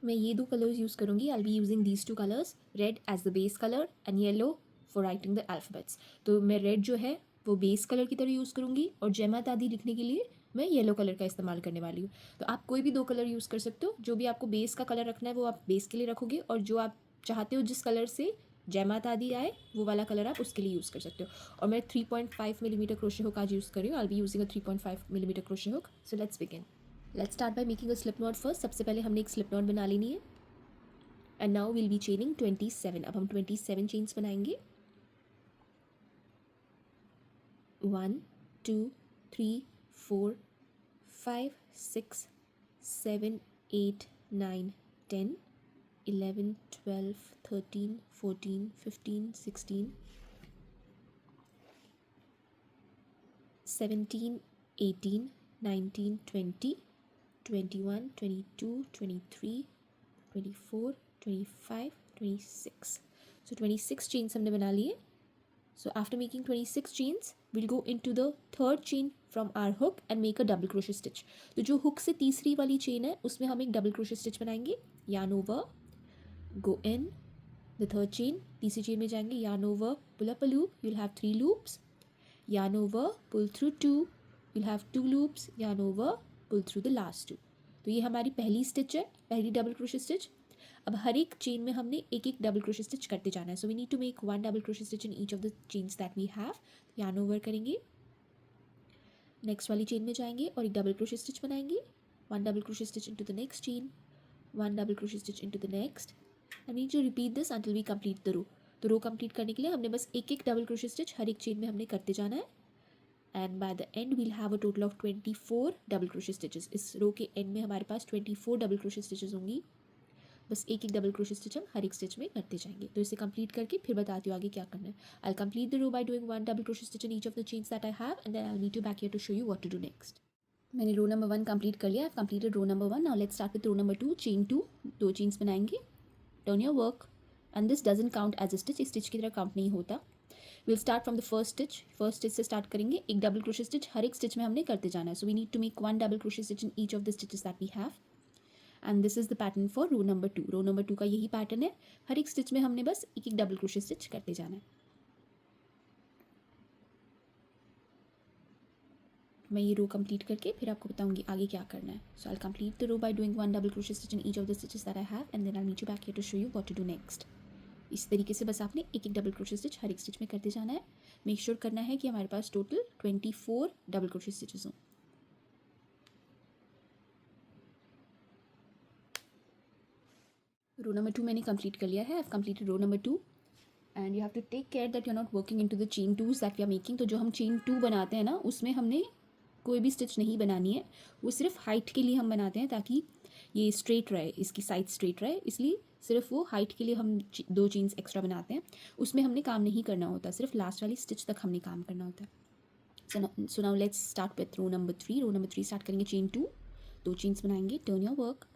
मैं ये दो कलर्स यूज़ करूँगी. I be using these two colours, red as the base colour and yellow for writing the alphabets. तो मैं red जो है वो बेस कलर की तरह यूज़ करूँगी और जय माता दी लिखने के लिए मैं येलो कलर का इस्तेमाल करने वाली हूँ. तो आप कोई भी दो कलर यूज़ कर सकते हो. जो भी आपको बेस का कलर रखना है वो आप बेस के लिए रखोगे, और जो आप चाहते हो जिस कलर से जय माता दी आए वो वाला कलर आप उसके लिए यूज़ कर सकते हो. और मैं 3.5 मिलीमीटर क्रोशे हुक आज यूज़ कर रही हूँ. I be using a 3.5 millimetre crochet hook. So let's begin. Let's start by making a slip knot first. सबसे पहले हमने एक स्लिप नॉट बना लेनी है. And now will be chaining 27. अब हम 27 चेन्स बनाएंगे. 1 2 3 4 5 6 7 8 9 10 11 12 13 14 15 16 17 18 19 20 21 22 23 24 25 26. So 26 chains हमने बना लिए. So after making 26 chains, we'll go into the third chain from our hook and make a double crochet stitch. तो जो hook से तीसरी वाली chain है उसमें हम एक double crochet stitch बनाएंगे. Yarn over, go in, the third chain, तीसरी chain में जाएंगे, yarn over, pull up a loop, you'll have 3 loops, yarn over, pull through 2, you'll have 2 loops, yarn over, pull through the last 2. तो ये हमारी पहली stitch है, पहली double crochet stitch. अब हर एक चेन में हमने एक एक डबल क्रोशे स्टिच करते जाना है. So we need to make 1 double crochet stitch in each of the chains that we have. Yarn over करेंगे, नेक्स्ट वाली चेन में जाएंगे और एक डबल क्रोशे स्टिच बनाएंगे. 1 double crochet stitch into the next chain, 1 double crochet stitch into the next. I need to repeat this until we complete the row. तो row complete करने के लिए हमने बस एक एक डबल क्रोशे स्टिच हर एक चेन में हमने करते जाना है. And by the end we'll have a total of 24 double crochet stitches. इस रो के एंड में हमारे पास 24 डबल क्रोशे स्टिचेस होंगी. बस एक एक डबल क्रोशे स्टिच हम हर एक स्टिच में करते जाएंगे. तो इसे कंप्लीट करके फिर बताती हूँ आगे क्या करना है. I complete the row by doing 1 double crochet stitch in each of the chains that I have and then I need to back here to show you what to do next. मैंने row number 1 complete कर लिया. I have completed row number 1. Now let's start with row number 2. Chain 2, दो chains बनाएंगे. Turn your work and this doesn't count as a stitch. इस stitch की तरह count नहीं होता. Will start from the first stitch. First stitch से start करेंगे. एक डबल क्रोशे स्टिच हर एक स्टिच में हमने करते जाना है. So we need to make 1 double crochet stitch in each of the stitches that we have. And this is the pattern for row number 2. Row number 2 का यही पैटर्न है. हर एक स्टिच में हमने बस एक एक डबल क्रोशे स्टिच करते जाना है. मैं ये रो कंप्लीट करके फिर आपको बताऊंगी आगे क्या करना है. So I complete the row by doing 1 double crochet stitch in each of the stitches that I have and then I need to back here to show you what to do next. इस तरीके से बस आपने एक एक double crochet stitch हर एक stitch में करते जाना है. मेक श्योर करना है कि हमारे पास टोटल 24 डबल क्रोशे स्टिचेस हों. रो नंबर 2 मैंने कंप्लीट कर लिया है. I have completed row number 2 and you have to take care that you are not working into the chain 2s that we are making. तो जो हम chain 2 बनाते हैं ना उसमें हमने कोई भी स्टिच नहीं बनानी है. वो सिर्फ हाइट के लिए हम बनाते हैं ताकि ये स्ट्रेट रहे, इसकी साइड स्ट्रेट रहे. इसलिए सिर्फ वो हाइट के लिए हम दो चेन्स एक्स्ट्रा बनाते हैं. उसमें हमने काम नहीं करना होता, सिर्फ लास्ट वाली स्टिच तक हमने काम करना होता है. So now let's start with row number 3. Row number 3 start करेंगे चेन 2, दो चेन्स बनाएंगे. Turn your work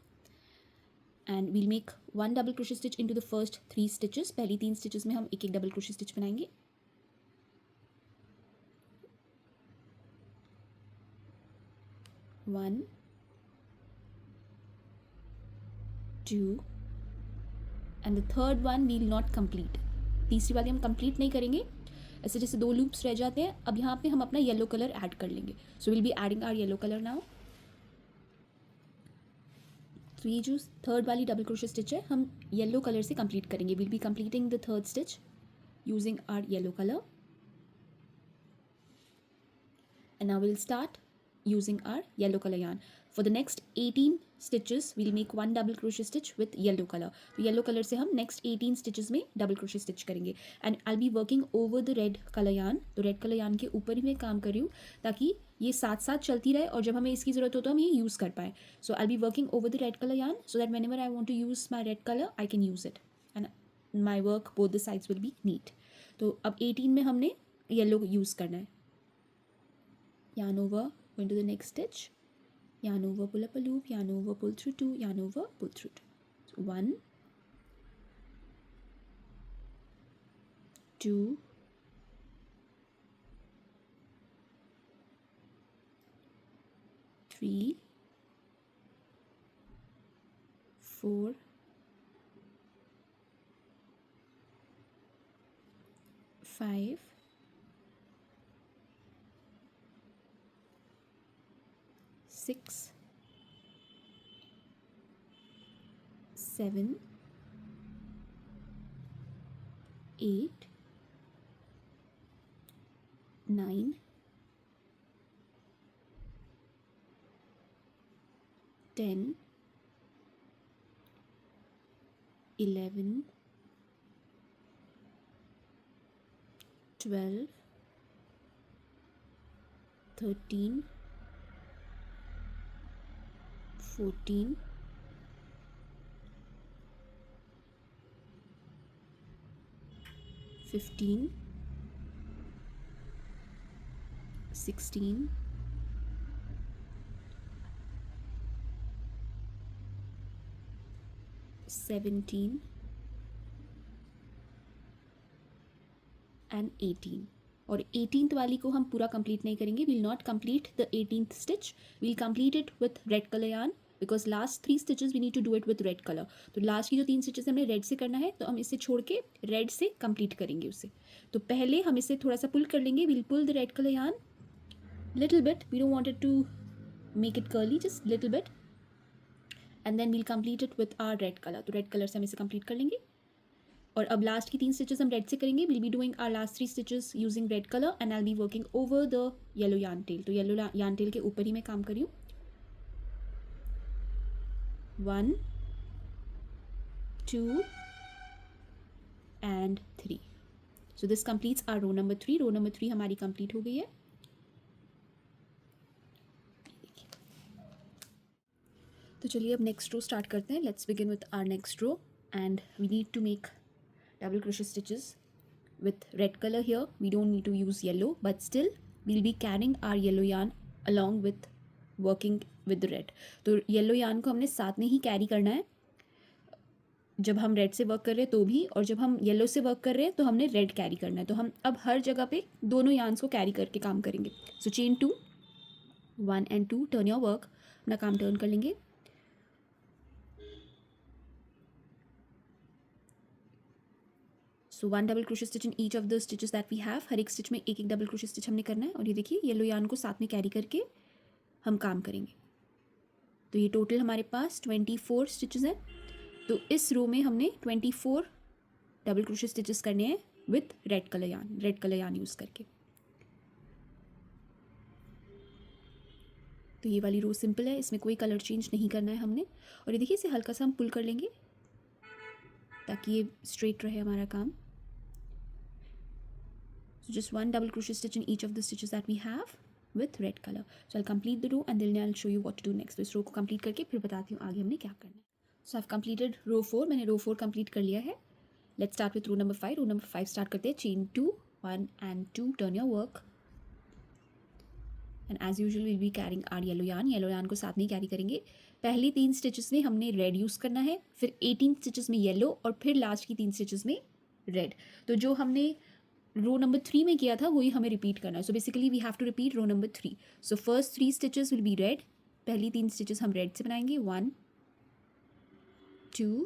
and we'll make 1 double crochet stitch into the first 3 stitches. पहली 3 स्टिचेस में हम एक एक डबल क्रोशे स्टिच बनाएंगे. 1 2 and the third one we'll not complete. तीसरी वाली हम कंप्लीट नहीं करेंगे. ऐसे जैसे 2 लूप्स रह जाते हैं. अब यहाँ पे हम अपना येलो कलर ऐड कर लेंगे. So will be adding our yellow colour now. तो ये जो थर्ड वाली डबल क्रोशे स्टिच है हम येलो कलर से कंप्लीट करेंगे. Will be completing the third stitch using our yellow colour. And now we'll start using our yellow color yarn. For the next 18 stitches we'll make 1 double crochet stitch with yellow color. तो yellow color से हम next 18 stitches में double crochet stitch करेंगे. And I'll be working over the red color yarn. तो red color yarn के ऊपर ही मैं काम कर रही हूँ ताकि ये साथ साथ चलती रहे और जब हमें इसकी ज़रूरत हो तो हम ये यूज़ कर पाएँ. So I'll be working over the red color yarn so that whenever I want to use my red color I can use it. And my work both the sides will be neat. तो अब 18 में हमने yellow use करना है. Yarn over, go into the next stitch, yarn over, pull up a loop, yarn over, pull through 2, yarn over, pull through 2. So 1 2 3 4, 5, 6, 7, 8, 9, 10, 11, 12, 13, 14, 15, 16, 17 and 18. और 18th वाली को हम पूरा कंप्लीट नहीं करेंगे. Will not complete the 18th stitch. Will complete it with red colour yarn because last 3 stitches we need to do it with red colour. तो last की जो 3 स्टिचेस हमने रेड से करना है, तो हम इसे छोड़ के रेड से कंप्लीट करेंगे उसे. तो पहले हम इसे थोड़ा सा पुल कर लेंगे. Will pull the red colour yarn little bit. We don't want it to make it curly, just little bit, and then we'll complete it with our red colour. तो रेड कलर से हम इसे complete कर लेंगे. और अब last की 3 stitches हम रेड से करेंगे. Will be doing our last 3 stitches using red colour and I will be working over the yellow yarn tail. तो येलो यार्न टेल के ऊपर ही मैं काम कर रही हूँ. 1, 2 and 3. So this completes our row number 3. Row number 3 हमारी complete हो गई है. तो चलिए अब नेक्स्ट रो स्टार्ट करते हैं. Let's begin with our next row and we need to make double crochet stitches with red color here. We don't need to use yellow, but still we'll be carrying our yellow yarn along with working with the red. तो yellow yarn को हमने साथ में ही carry करना है जब हम red से वर्क कर रहे हैं तो भी, और जब हम येलो से वर्क कर रहे हैं तो हमने रेड कैरी करना है. तो हम अब हर जगह पे दोनों yarns को कैरी करके काम करेंगे. So chain 2, 1 and 2, turn your work. अपना काम टर्न कर लेंगे. So 1 double crochet stitch in each of the stitches that we have. हर एक स्टिच में एक एक डबल क्रोशे स्टिच हमने करना है. और ये देखिए येलो यार्न को साथ में कैरी करके हम काम करेंगे. तो ये टोटल हमारे पास 24 स्टिचेस हैं. तो इस रो में हमने 24 डबल क्रोशे स्टिचेस करने हैं with red colour yarn use करके. तो ये वाली रो सिंपल है, इसमें कोई कलर चेंज नहीं करना है हमने. और ये देखिए इसे हल्का सा हम पुल कर लेंगे ताकि ये स्ट्रेट रहे हमारा काम. So just 1 double crochet stitch in each of the stitches that we have with red color. So I'll complete the row and then I'll show you what to do next. तो इस रो को complete करके फिर बताती हूँ आगे हमने क्या करना है. So I've completed row 4. मैंने row 4 complete कर लिया है. Let's start with row number 5. Row number 5 start करते हैं. Chain 2, 1 and 2. Turn your work. And as usual we'll be carrying our yellow yarn. Yellow yarn को साथ में कैरी करेंगे. पहली 3 स्टिचेस में हमने रेड यूज़ करना है, फिर 18 स्टिचेस में येलो, और फिर लास्ट की 3 स्टिचेस में रेड. तो जो हमने रो नंबर 3 में किया था वही हमें रिपीट करना है. So basically we have to repeat row number 3. So first 3 stitches will be red. पहली 3 स्टिचेस हम रेड से बनाएंगे. 1, 2,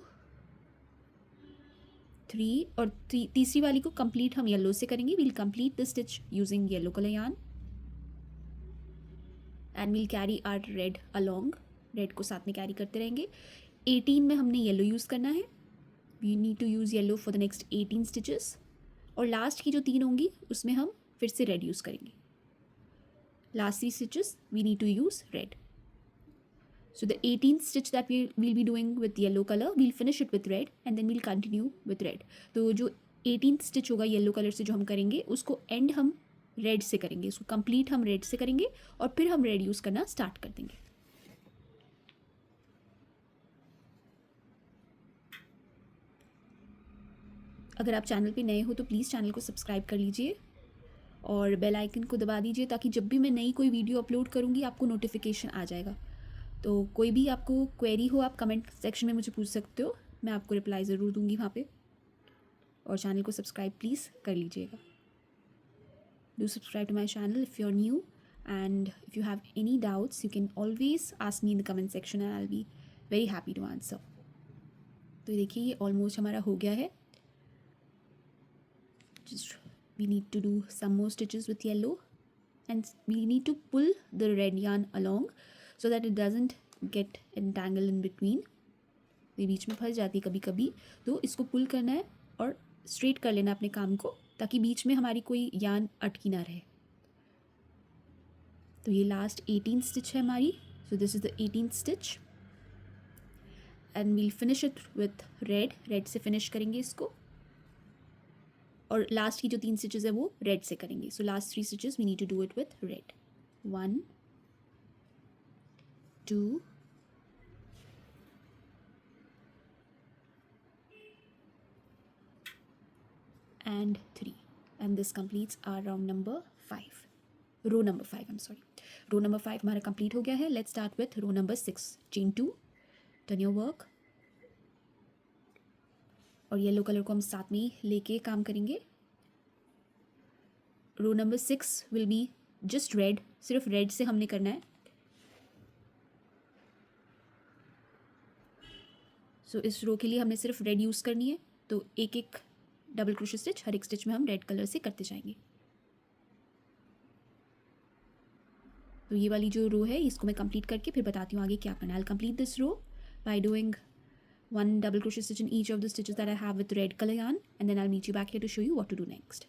3. और तीसरी वाली को कंप्लीट हम येलो से करेंगे. We'll complete the stitch using yellow colour yarn and we'll carry our red along. Red को साथ में कैरी करते रहेंगे. 18 में हमने येलो यूज़ करना है. We need to use yellow for the next 18 stitches. और लास्ट की जो 3 होंगी उसमें हम फिर से रेड यूज़ करेंगे. Last 3 stitches we need to use red. So the 18th stitch that we will be doing with yellow colour we'll finish it with red and then we'll continue with red. तो जो 18th stitch होगा yellow colour से जो हम करेंगे उसको and हम red से करेंगे. उसको कंप्लीट हम रेड से करेंगे और फिर हम रेड यूज़ करना स्टार्ट कर देंगे. अगर आप चैनल पे नए हो तो प्लीज़ चैनल को सब्सक्राइब कर लीजिए और बेल आइकन को दबा दीजिए ताकि जब भी मैं नई कोई वीडियो अपलोड करूँगी आपको नोटिफिकेशन आ जाएगा. तो कोई भी आपको क्वेरी हो आप कमेंट सेक्शन में मुझे पूछ सकते हो. मैं आपको रिप्लाई ज़रूर दूँगी वहाँ पे. और चैनल को सब्सक्राइब प्लीज़ कर लीजिएगा. Do subscribe to my channel if you are new and if you have any doubts you can always ask me in the comment section and I will be very happy to answer. तो देखिए ये almost हमारा हो गया है. Just we need to do some more stitches with yellow, and we need to pull the red yarn along so that it doesn't get entangled in between. ये बीच में फंस जाती है कभी कभी, तो इसको पुल करना है और स्ट्रेट कर लेना अपने काम को, ताकि बीच में हमारी कोई यार्न अटकी ना रहे. तो ये लास्ट 18 स्टिच है हमारी. So this is the 18th stitch and we'll finish it with red से फिनिश करेंगे इसको. और लास्ट की जो 3 स्टिचेस है वो रेड से करेंगे. So last 3 stitches we need to do it with red. 1 2 and 3, and this completes our round number 5. Row number 5, I'm sorry. Row number 5 हमारा कंप्लीट हो गया है. Let's start with row number 6. Chain 2, turn your work. और yellow colour को हम साथ में ही लेके काम करेंगे. Row number 6 will be just red. सिर्फ रेड से हमने करना है. सो इस रो के लिए हमने सिर्फ रेड यूज़ करनी है. तो एक एक डबल क्रोशे स्टिच हर एक स्टिच में हम रेड कलर से करते जाएंगे. तो ये वाली जो रो है इसको मैं कंप्लीट करके फिर बताती हूँ आगे क्या करना है. I complete this row by doing 1 double crochet stitch in each of the stitches that I have with red color yarn, and then I'll meet you back here to show you what to do next.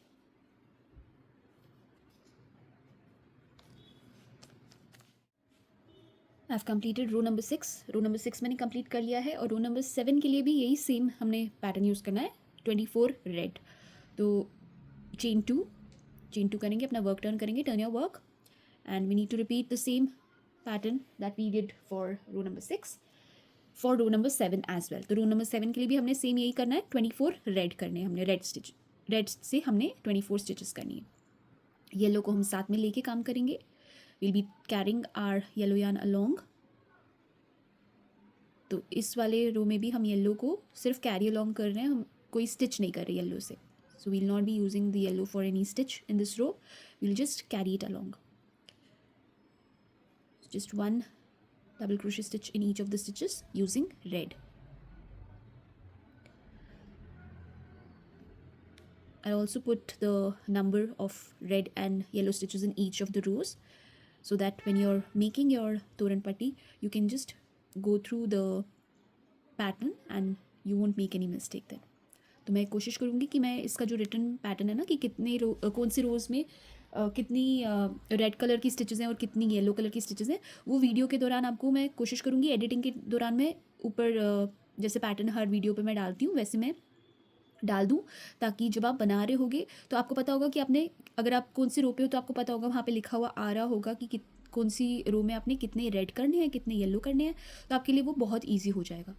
I've completed row number 6. Row number 6 मैंने complete कर लिया है. और रो number 7 के लिए भी यही same हमने पैटर्न यूज़ करना है. 24 रेड. तो चेन टू करेंगे, अपना वर्क टर्न करेंगे, turn your work, and we need to repeat the same pattern that we did for row number 6 for row number 7 as well. तो रो नंबर 7 के लिए भी हमने सेम यही करना है. 24 रेड करने हैं हमने. रेड से हमने 24 स्टिचेस करनी है. येलो को हम साथ में लेके काम करेंगे. Will be carrying our yellow yarn along. तो इस वाले रो में भी हम येलो को सिर्फ कैरी अलोंग कर रहे हैं, हम कोई स्टिच नहीं कर रहे येलो से. So we'll not be using the yellow for any stitch in this row. We'll just carry it along. Just 1 double crochet stitch in each of the stitches using red. I also put the number of red and yellow stitches in each of the rows so that when you're making your toran patti you can just go through the pattern and you won't make any mistake then. तो मैं कोशिश करूँगी कि मैं इसका जो return pattern है ना कि कितने कौन से रोज़ में कितनी रेड कलर की स्टिचेस हैं और कितनी येलो कलर की स्टिचेस हैं, वो वीडियो के दौरान आपको मैं कोशिश करूँगी एडिटिंग के दौरान मैं ऊपर जैसे पैटर्न हर वीडियो पे मैं डालती हूँ वैसे मैं डाल दूँ, ताकि जब आप बना रहे होगे तो आपको पता होगा कि आपने, अगर आप कौन सी रो पे हो तो आपको पता होगा वहाँ पे लिखा हुआ आ रहा होगा कि कौन सी रो में आपने कितने रेड करने हैं कितने येलो करने हैं. तो आपके लिए वो बहुत ईजी हो जाएगा.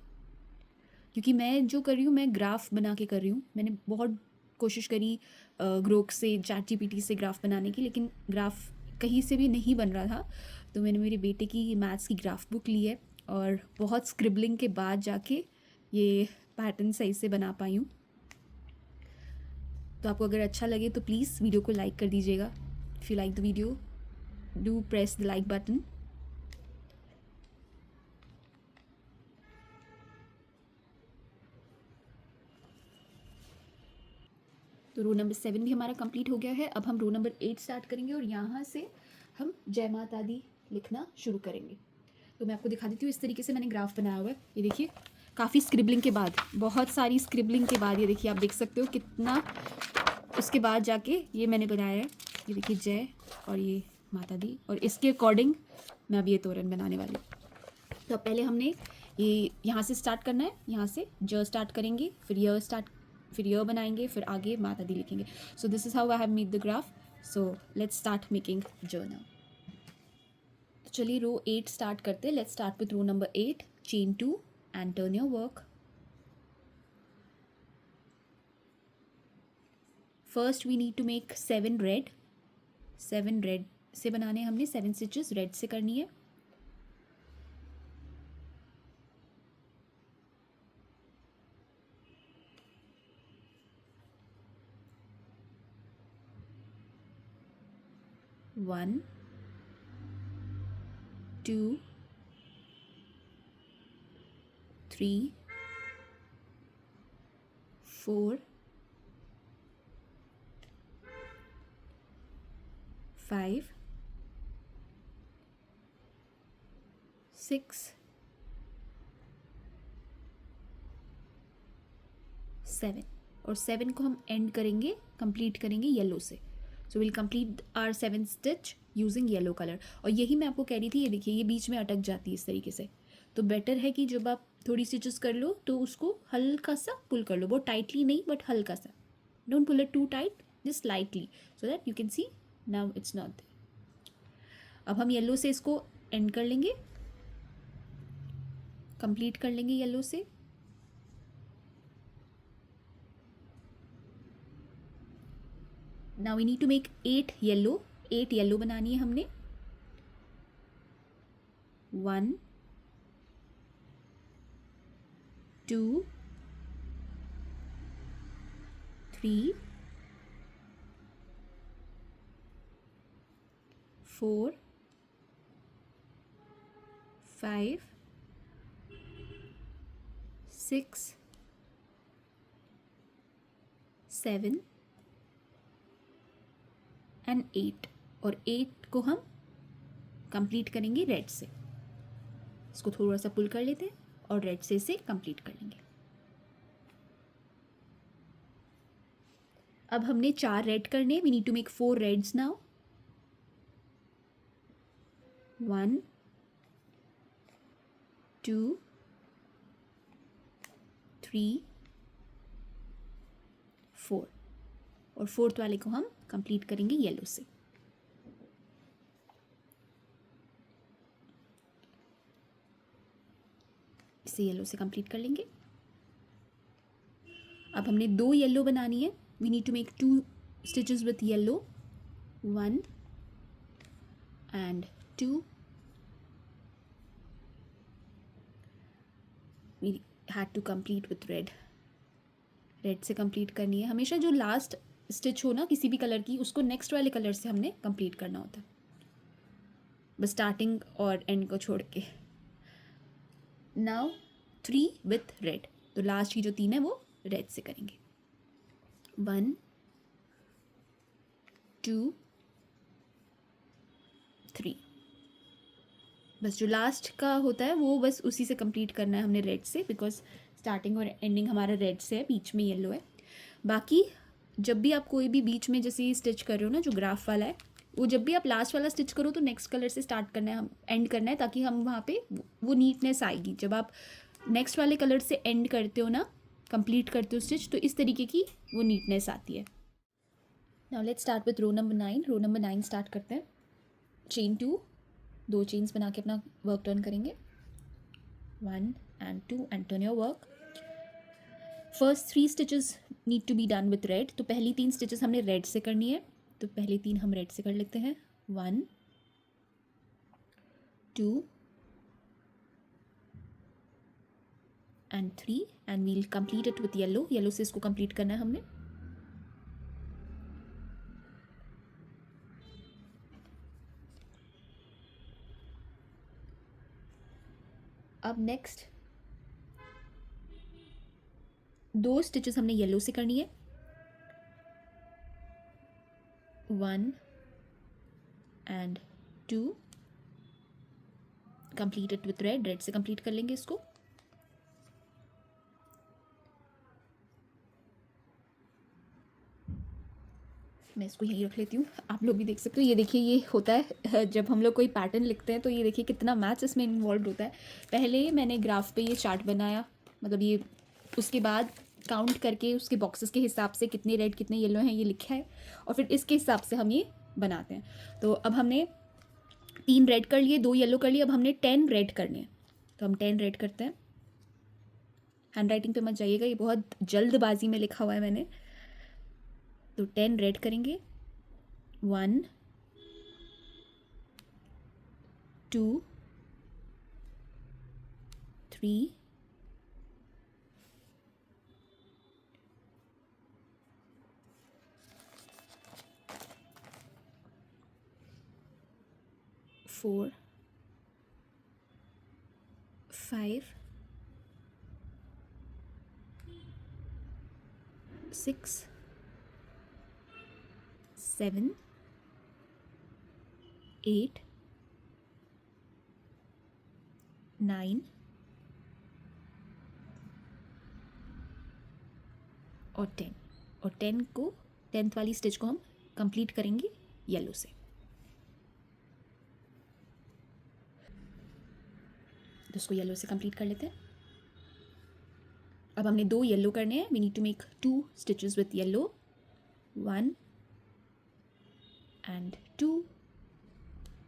क्योंकि मैं जो कर रही हूँ मैं ग्राफ बना के कर रही हूँ. मैंने बहुत कोशिश करी ग्रोक से ChatGPT से ग्राफ बनाने की, लेकिन ग्राफ कहीं से भी नहीं बन रहा था. तो मैंने मेरे बेटे की मैथ्स की ग्राफ बुक ली है और बहुत स्क्रिबलिंग के बाद जाके ये पैटर्न सही से बना पाई हूँ. तो आपको अगर अच्छा लगे तो प्लीज़ वीडियो को लाइक कर दीजिएगा. If you like the video do press the like button. तो रो नंबर 7 भी हमारा कंप्लीट हो गया है. अब हम रो नंबर 8 स्टार्ट करेंगे और यहाँ से हम जय माता दी लिखना शुरू करेंगे. तो मैं आपको दिखा देती हूँ. इस तरीके से मैंने ग्राफ बनाया हुआ है. ये देखिए काफ़ी स्क्रिबलिंग के बाद, बहुत सारी स्क्रिबलिंग के बाद ये देखिए आप देख सकते हो कितना, उसके बाद जाके ये मैंने बनाया है. ये देखिए जय और ये माता दी, और इसके अकॉर्डिंग मैं अब ये तोरण बनाने वाली हूँ. तो पहले हमने ये यहाँ से स्टार्ट करना है. यहाँ से ज स्टार्ट करेंगे, फिर य बनाएंगे, फिर आगे माता दी लिखेंगे. So this is how I have made the graph. So let's start making ज नाउ. तो चलिए रो 8 स्टार्ट करते हैं. Let's start with row number 8. Chain 2 and turn your work. First we need to make 7 red. 7 red से बनाने हमने 7 stitches red से करनी है. One, 2, 3, 4 5 6 7 और 7 को हम एंड करेंगे, कंप्लीट करेंगे येलो से. So will complete our 7 stitch using yellow colour. और यही मैं आपको कह रही थी, ये देखिए ये बीच में अटक जाती है इस तरीके से. तो बेटर है कि जब आप थोड़ी स्टिचेस कर लो तो उसको हल्का सा पुल कर लो, बहुत टाइटली नहीं बट हल्का सा. Don't pull it too tight, just lightly, so that you can see now it's not there. अब हम येलो से इसको एंड कर लेंगे, कंप्लीट कर लेंगे येलो से. Now we need to make 8 yellow बनानी है हमने. 1 2 3 4 5 6 7 एंड 8. और 8 को हम कंप्लीट करेंगे रेड से. इसको थोड़ा सा पुल कर लेते हैं और रेड से इसे कंप्लीट कर लेंगे. अब हमने 4 रेड करने. We need to make 4 reds now. 1 2 3 4 और 4th वाले को हम कंप्लीट करेंगे येलो से. इसे येलो से कंप्लीट कर लेंगे. अब हमने 2 येलो बनानी है. We need to make 2 stitches with yellow. 1 and 2. We had to complete with red. Red से कंप्लीट करनी है. हमेशा जो लास्ट स्टिच हो ना किसी भी कलर की, उसको नेक्स्ट वाले कलर से हमने कंप्लीट करना होता है, बस स्टार्टिंग और एंड को छोड़ के. Now 3 with red. तो लास्ट की जो 3 है वो रेड से करेंगे. 1 2 3. बस जो लास्ट का होता है वो बस उसी से कंप्लीट करना है हमने रेड से, बिकॉज स्टार्टिंग और एंडिंग हमारा रेड से है, बीच में येलो है. बाकी जब भी आप कोई भी बीच में जैसे स्टिच कर रहे हो ना, जो ग्राफ वाला है, वो जब भी आप लास्ट वाला स्टिच करो तो नेक्स्ट कलर से स्टार्ट करना है, हम एंड करना है, ताकि हम वहाँ पे वो नीटनेस आएगी. जब आप नेक्स्ट वाले कलर से एंड करते हो ना, कंप्लीट करते हो स्टिच, तो इस तरीके की वो नीटनेस आती है. Now let's start with row number 9. Row number 9 start करते हैं. चेन 2, 2 चेन्स बना के अपना वर्क टर्न करेंगे. 1 and 2 and turn your work. First 3 stitches need to be done with red. तो पहली 3 स्टिचेस हमने रेड से करनी है, तो पहले 3 हम रेड से कर लेते हैं. 1 2 and 3 and we'll complete it with yellow. Yellow से इसको कंप्लीट करना है हमने. अब नेक्स्ट 2 स्टिचेस हमने येलो से करनी है. 1 and 2 complete it with red. Red से कंप्लीट कर लेंगे इसको. मैं इसको यहीं रख लेती हूँ, आप लोग भी देख सकते हो. ये देखिए, ये होता है जब हम लोग कोई पैटर्न लिखते हैं, तो ये देखिए कितना मैथ्स इसमें इन्वॉल्व होता है. पहले मैंने ग्राफ पे ये चार्ट बनाया, मतलब ये, उसके बाद काउंट करके उसके बॉक्सेस के हिसाब से कितने रेड कितने येलो हैं ये लिखा है, और फिर इसके हिसाब से हम ये बनाते हैं. तो अब हमने 3 रेड कर लिए, 2 येलो कर लिए. अब हमने 10 रेड करने हैं, तो हम 10 रेड करते हैं. हैंड राइटिंग पे मत जाइएगा, ये बहुत जल्दबाजी में लिखा हुआ है मैंने. तो 10 रेड करेंगे. 1 2 3 4 5 6 7 8 9 और 10, और 10 को 10th वाली स्टिच को हम कंप्लीट करेंगे येलो से। तो इसको येलो से कंप्लीट कर लेते हैं। अब हमने 2 येलो करने हैं। We need to make 2 stitches with yellow, 1 and 2,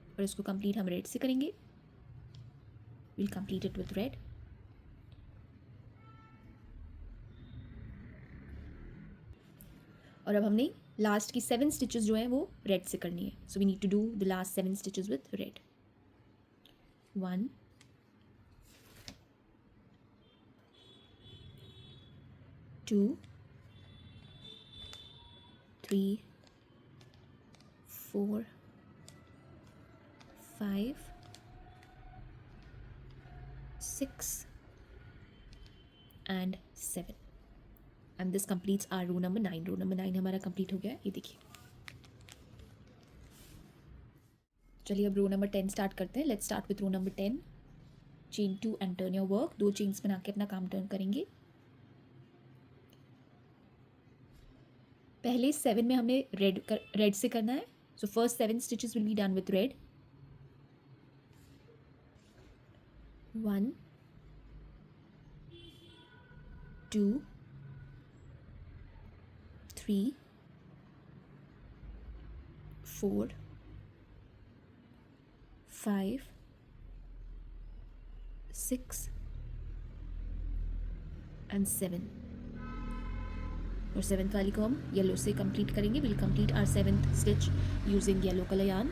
और इसको कंप्लीट हम रेड से करेंगे। Will complete it with red. और अब हमने लास्ट की 7 स्टिचेस जो हैं वो रेड से करनी है। So we need to do the last 7 stitches with red. 1 2 3 4 5 6 and 7, and this completes our row number 9। Row number 9 हमारा कंप्लीट हो गया है, ये देखिए। चलिए अब रो नंबर 10 स्टार्ट करते हैं। Let's start with row number 10। Chain 2 and turn your work. 2 chains बना के अपना काम टर्न करेंगे। पहले 7 में हमने रेड से करना है। So first 7 stitches will B done with red. 1 2 3 4 5 6 and 7, और 7th वाली को हम येलो से कंप्लीट करेंगे। Will complete our 7th stitch using yellow colour yarn।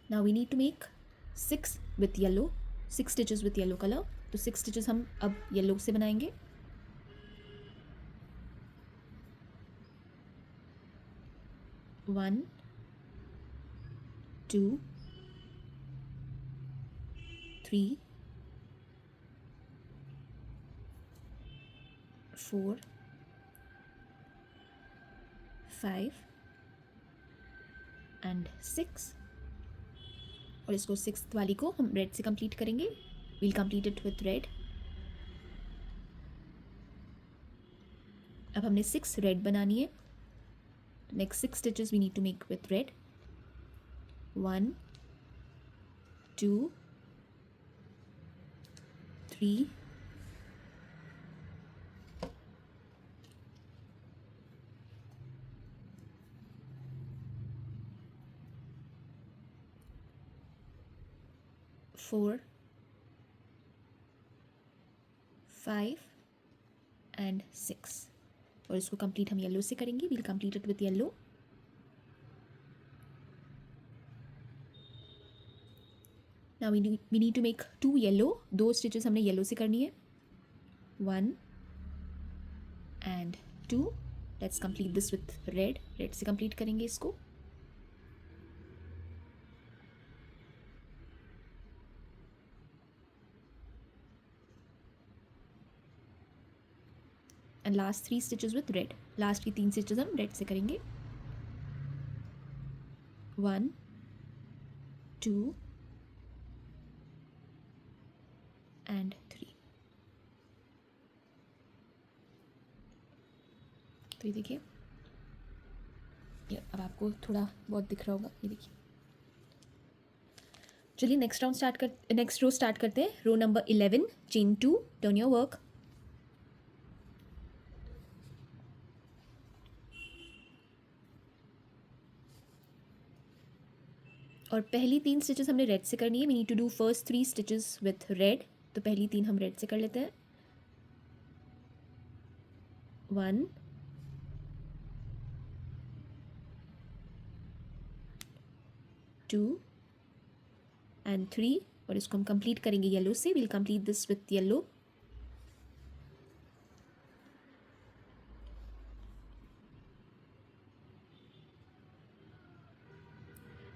Now we need to make 6 with yellow, 6 stitches with yellow colour. तो 6 stitches हम अब yellow से बनाएंगे। 1 2 3 4 5 एंड 6, और इसको 6th वाली को हम रेड से कंप्लीट करेंगे। Will complete it with red. अब हमने 6 रेड बनानी है। Next 6 stitches we need to make with red. 1 2 3 4 5 and 6, और इसको कंप्लीट हम येलो से करेंगे। Will complete it with yellow. Now we need to make 2 yellow. 2 stitches हमने येलो से करनी है। 1 and 2। Let's complete this with red. Red से कंप्लीट करेंगे इसको। And last 3 stitches with red. Last की 3 स्टिचेस हम रेड से करेंगे। 1 2 एंड 3। तो ये देखिए, ये अब आपको थोड़ा बहुत दिख रहा होगा, ये देखिए। चलिए नेक्स्ट रो स्टार्ट करते हैं। Row number 11, chain 2, turn your work. और पहली 3 स्टिचेस हमने रेड से करनी है। We need to do first 3 stitches with red. तो पहली 3 हम रेड से कर लेते हैं। 1 2 एंड 3, और इसको हम कंप्लीट करेंगे येलो से। Will complete this with yellow.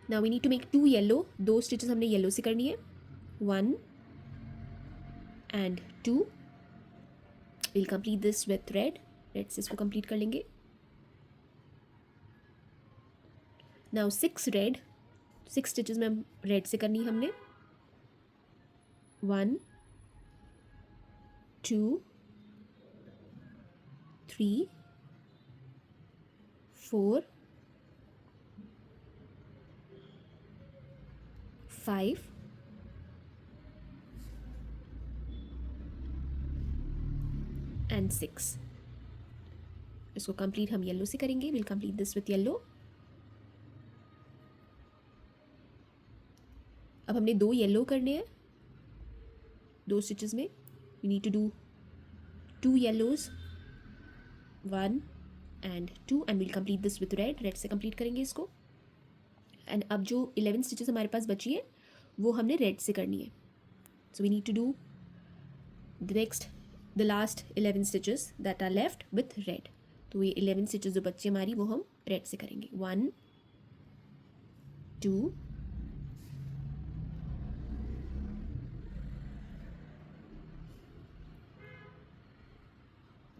Now we need to make 2 yellow. 2 stitches हमने येलो से करनी है। 1 and 2, will complete this with red, red से इसको कंप्लीट कर लेंगे. नाउ 6 रेड, 6 स्टिचेस में रेड से करनी है हमने. 1 2 3 4 5 एंड 6. इसको कंप्लीट हम येलो से करेंगे. Will complete this with yellow. अब हमने 2 येलो करने हैं 2 स्टिचेस में. We need to do 2 yellows, 1 and 2, and will complete this with red, red से कंप्लीट करेंगे इसको. एंड अब जो 11 स्टिचेस हमारे पास बची है वो हमने रेड से करनी है. So we need to do the last 11 stitches that are left with red. तो ये 11 स्टिचेस जो बच्चे हमारी वो हम रेड से करेंगे. 1 2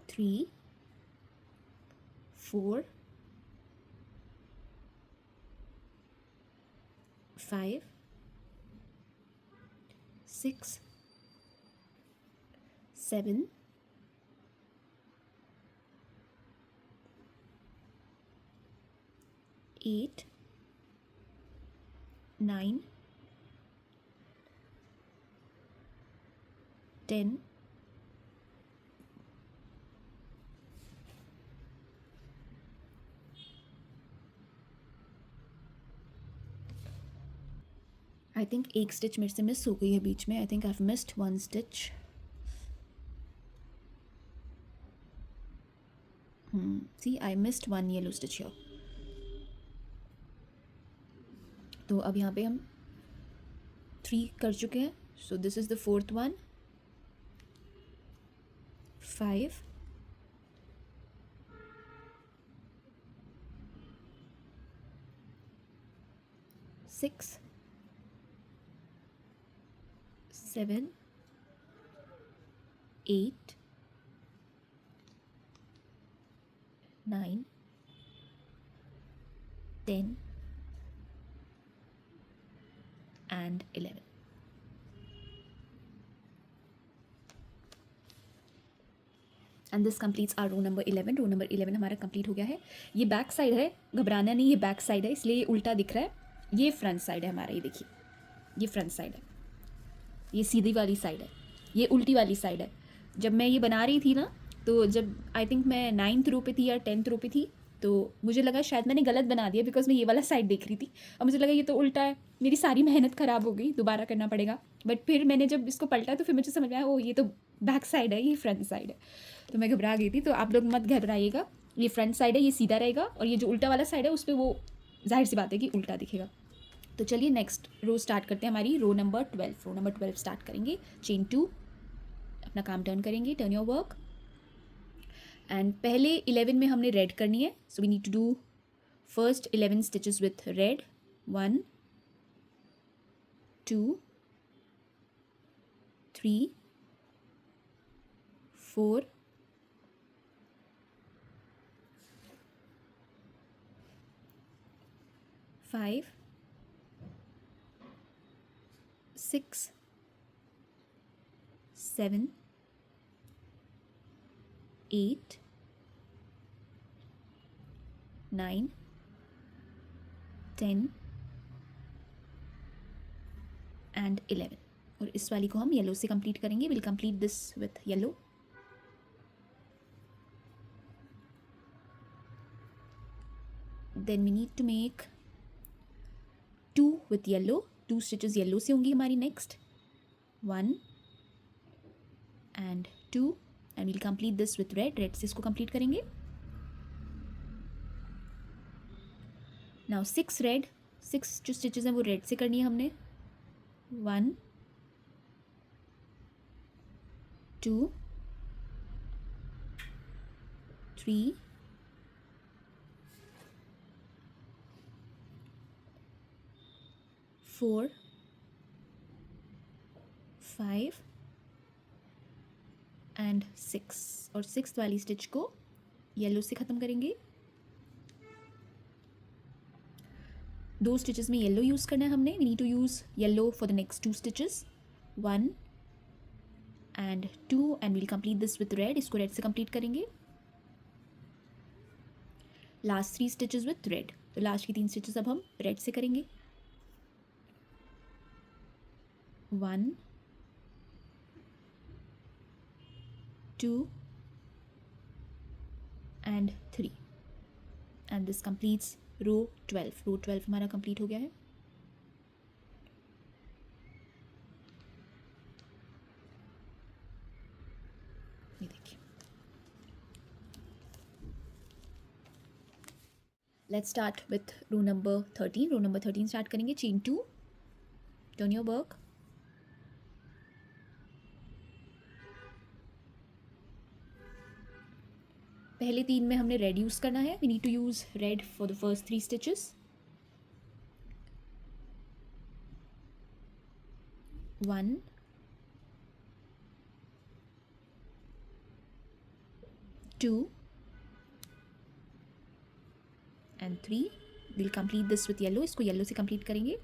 3 4 5 6 7 8 9 10 आई थिंक एक स्टिच मेरे से मिस हो गई है बीच में. I think I have missed 1 stitch. See I missed 1 yellow stitch here. तो अब यहाँ पे हम 3 कर चुके हैं. So this is the 4th one. 5 6 7 8 9 10 and 11. And this completes our row number 11. Row number 11 हमारा कंप्लीट हो गया है. ये बैक साइड है, घबराना नहीं, ये बैक साइड है इसलिए ये उल्टा दिख रहा है. ये फ्रंट साइड है हमारा. ये देखिए ये फ्रंट साइड है, ये सीधी वाली साइड है, ये उल्टी वाली साइड है. जब मैं ये बना रही थी ना, तो जब आई थिंक मैं 9th रो पे थी या 10th रो पे थी, तो मुझे लगा शायद मैंने गलत बना दिया बिकॉज मैं ये वाला साइड देख रही थी और मुझे लगा ये तो उल्टा है. मेरी सारी मेहनत ख़राब हो गई, दोबारा करना पड़ेगा. बट फिर मैंने जब इसको पलटा तो फिर मुझे समझ में आया, ओ ये तो बैक साइड है, ये फ्रंट साइड है. तो मैं घबरा गई थी. तो आप लोग मत घबराइएगा, ये फ्रंट साइड है, ये सीधा रहेगा, और ये जो उल्टा वाला साइड है उस पर वो जाहिर सी बात है कि उल्टा दिखेगा. तो चलिए नेक्स्ट रो स्टार्ट करते हैं. हमारी row number 12. Row number 12 start करेंगे. चेन 2, अपना काम टर्न करेंगे. Turn your work. एंड पहले 11 में हमने रेड करनी है. So we need to do first 11 stitches with red. 1 2 3 4 5 6 7 8 9 10 and 11. और इस वाली को हम येलो से कंप्लीट करेंगे. Will complete this with yellow. Then we need to make 2 with yellow. 2 stitches yellow से होंगी हमारी next. 1 and 2, and will complete this with red. Red से इसको कंप्लीट करेंगे. Now 6 red. 6 जो स्टिचेस हैं वो रेड से करनी है हमने. 1 2 3 4 5 एंड 6 और 6th वाली स्टिच को येलो से ख़त्म करेंगे। 2 स्टिचेस में येलो यूज़ करना है हमने। We need to use yellow for the next 2 stitches, 1 and 2 and we'll complete this with red. इसको रेड से कंप्लीट करेंगे। लास्ट 3 स्टिचेस विथ रेड, तो लास्ट की 3 स्टिचेस अब हम रेड से करेंगे। 1 2 and 3 and this completes row 12। Row 12 हमारा कंप्लीट हो गया है। ये देखिए, let's start with row number 13। Row number 13 start करेंगे। चेन 2, टर्न योर वर्क, पहले 3 में हमने रेड यूज़ करना है। We need to use red for the first 3 stitches. 1 2 and 3। Will complete this with yellow. इसको येलो से कंप्लीट करेंगे।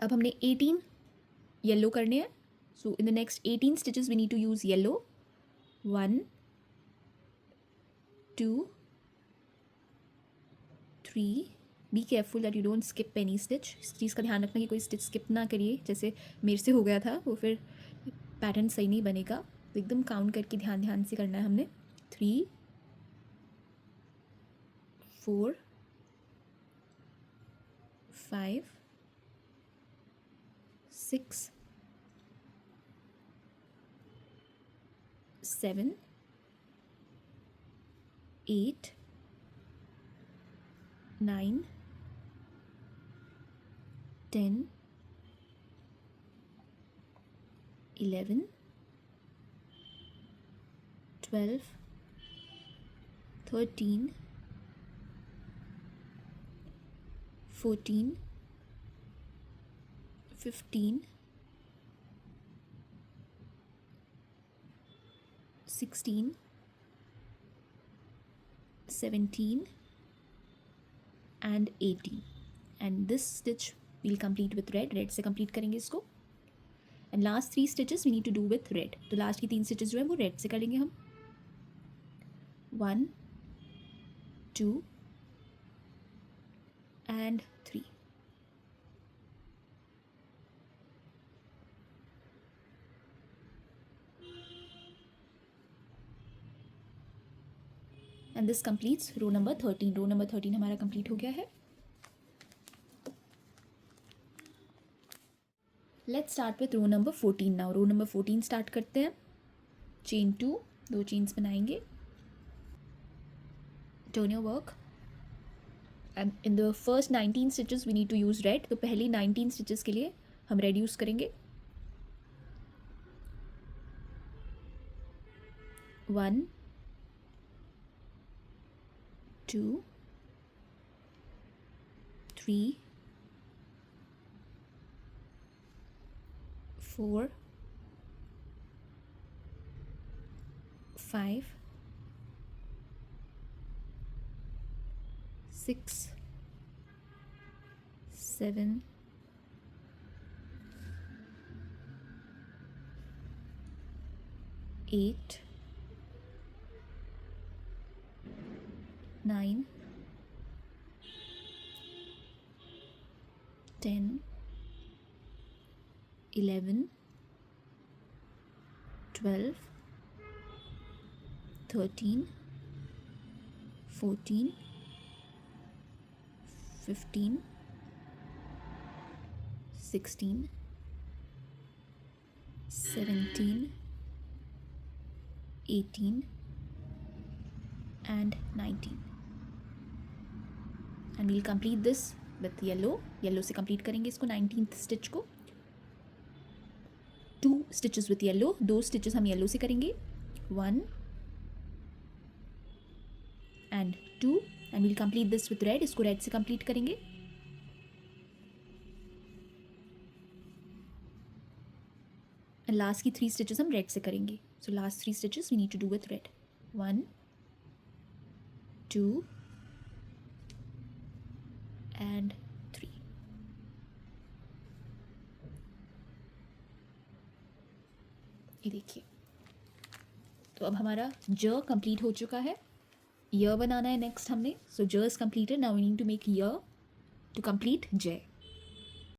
अब हमने 18 येलो करने हैं। So in the next 18 stitches we need to use yellow. 1 2 3। Be careful that you don't skip any stitch. इस चीज़ का ध्यान रखना कि कोई स्टिच स्किप ना करिए, जैसे मेरे से हो गया था, वो फिर पैटर्न सही नहीं बनेगा। तो एकदम काउंट करके ध्यान ध्यान से करना है हमने। 3 4 5 6 7 8 9 10 11 12 13 14 15 16 17 and 18 and this stitch will complete with red. Red से कंप्लीट करेंगे इसको। And last 3 stitches we need to do with red. तो लास्ट की 3 स्टिचेस जो है वो रेड से करेंगे हम। 1 2 and 3। And this completes row number 13। Row number 13 हमारा कंप्लीट हो गया है। Let's start with row number 14 now. Row number 14 start करते हैं। चेन 2, 2 चेन्स बनाएंगे। Turn your work and in the first 19 stitches we need to use red. तो पहली 19 stitches के लिए हम रेड यूज़ करेंगे। 1 2 3 4 5 6 7 8 9 10 11 12 13 14 15 16 17 18 and 19 and we'll complete this with yellow. Yellow से कंप्लीट करेंगे इसको 19th स्टिच को। 2 स्टिचेस विथ येलो, 2 स्टिचेस हम येलो से करेंगे। 1 and 2 and will complete this with red. इसको रेड से कंप्लीट करेंगे. एंड लास्ट की 3 स्टिचेस हम रेड से करेंगे. So last 3 stitches we need to do with red. 1 2 and 3. ये देखिए, तो अब हमारा ज कंप्लीट हो चुका है. य बनाना है नेक्स्ट हमने. So J is completed. Now we need to make Y to complete जय.